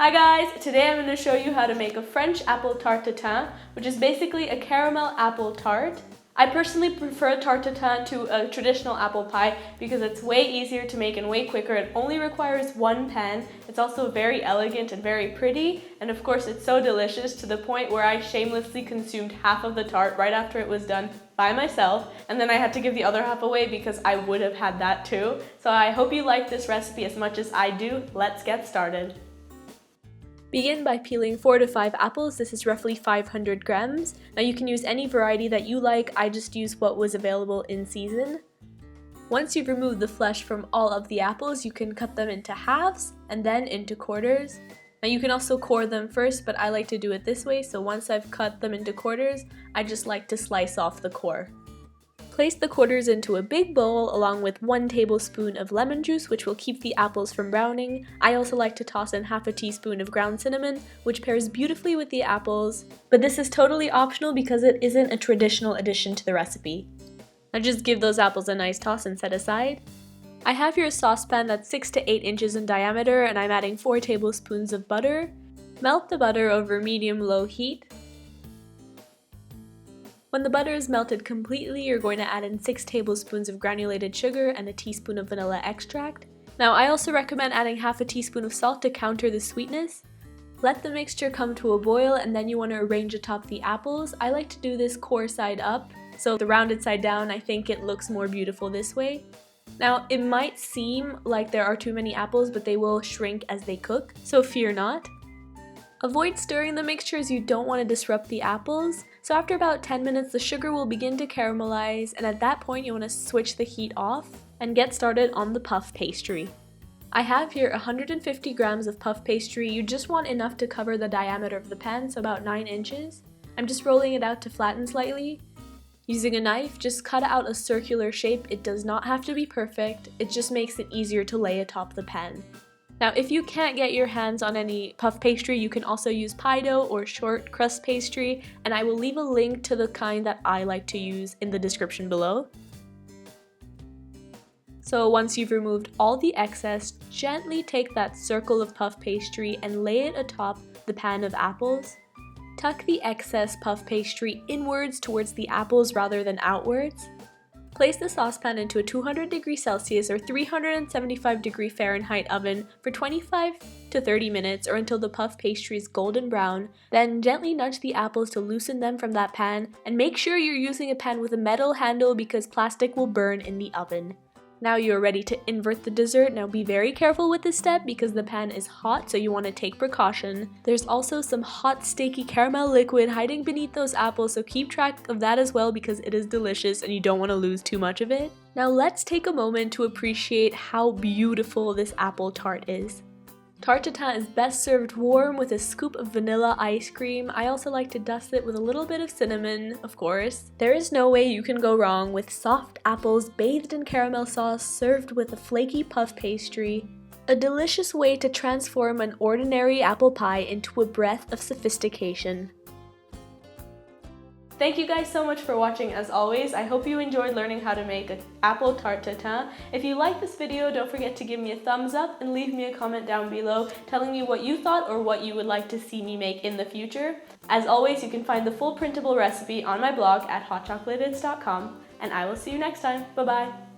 Hi guys! Today I'm going to show you how to make a French apple Tarte Tatin, which is basically a caramel apple tart. I personally prefer Tarte Tatin to a traditional apple pie because it's way easier to make and way quicker. It only requires one pan. It's also very elegant and very pretty, and of course it's so delicious to the point where I shamelessly consumed half of the tart right after it was done by myself, and then I had to give the other half away because I would have had that too. So I hope you like this recipe as much as I do. Let's get started. Begin by peeling 4 to 5 apples. This is roughly 500 grams. Now you can use any variety that you like. I just used what was available in season. Once you've removed the flesh from all of the apples, you can cut them into halves and then into quarters. Now you can also core them first, but I like to do it this way. So once I've cut them into quarters, I just like to slice off the core. Place the quarters into a big bowl along with 1 tablespoon of lemon juice, which will keep the apples from browning. I also like to toss in half a teaspoon of ground cinnamon, which pairs beautifully with the apples, but this is totally optional because it isn't a traditional addition to the recipe. Now just give those apples a nice toss and set aside. I have here a saucepan that's 6 to 8 inches in diameter, and I'm adding 4 tablespoons of butter. Melt the butter over medium-low heat. When the butter is melted completely, you're going to add in 6 tablespoons of granulated sugar and a teaspoon of vanilla extract. Now, I also recommend adding half a teaspoon of salt to counter the sweetness. Let the mixture come to a boil, and then you want to arrange atop the apples. I like to do this core side up, so the rounded side down. I think it looks more beautiful this way. Now, it might seem like there are too many apples, but they will shrink as they cook, so fear not. Avoid stirring the mixture as you don't want to disrupt the apples. So after about 10 minutes, the sugar will begin to caramelize, and at that point you want to switch the heat off and get started on the puff pastry. I have here 150 grams of puff pastry. You just want enough to cover the diameter of the pan, so about 9 inches. I'm just rolling it out to flatten slightly. Using a knife, just cut out a circular shape. It does not have to be perfect, it just makes it easier to lay atop the pan. Now, if you can't get your hands on any puff pastry, you can also use pie dough or short crust pastry, and I will leave a link to the kind that I like to use in the description below. So once you've removed all the excess, gently take that circle of puff pastry and lay it atop the pan of apples. Tuck the excess puff pastry inwards towards the apples rather than outwards. Place the saucepan into a 200°C or 375°F oven for 25 to 30 minutes or until the puff pastry is golden brown. Then gently nudge the apples to loosen them from that pan, and make sure you're using a pan with a metal handle because plastic will burn in the oven. Now you're ready to invert the dessert. Now be very careful with this step because the pan is hot, so you want to take precaution. There's also some hot sticky caramel liquid hiding beneath those apples, so keep track of that as well because it is delicious and you don't want to lose too much of it. Now let's take a moment to appreciate how beautiful this apple tart is. Tarte Tatin is best served warm with a scoop of vanilla ice cream. I also like to dust it with a little bit of cinnamon, of course. There is no way you can go wrong with soft apples bathed in caramel sauce served with a flaky puff pastry. A delicious way to transform an ordinary apple pie into a breath of sophistication. Thank you guys so much for watching as always. I hope you enjoyed learning how to make an apple Tarte Tatin. If you liked this video, don't forget to give me a thumbs up and leave me a comment down below telling me what you thought or what you would like to see me make in the future. As always, you can find the full printable recipe on my blog at hotchocolateids.com, and I will see you next time. Bye bye!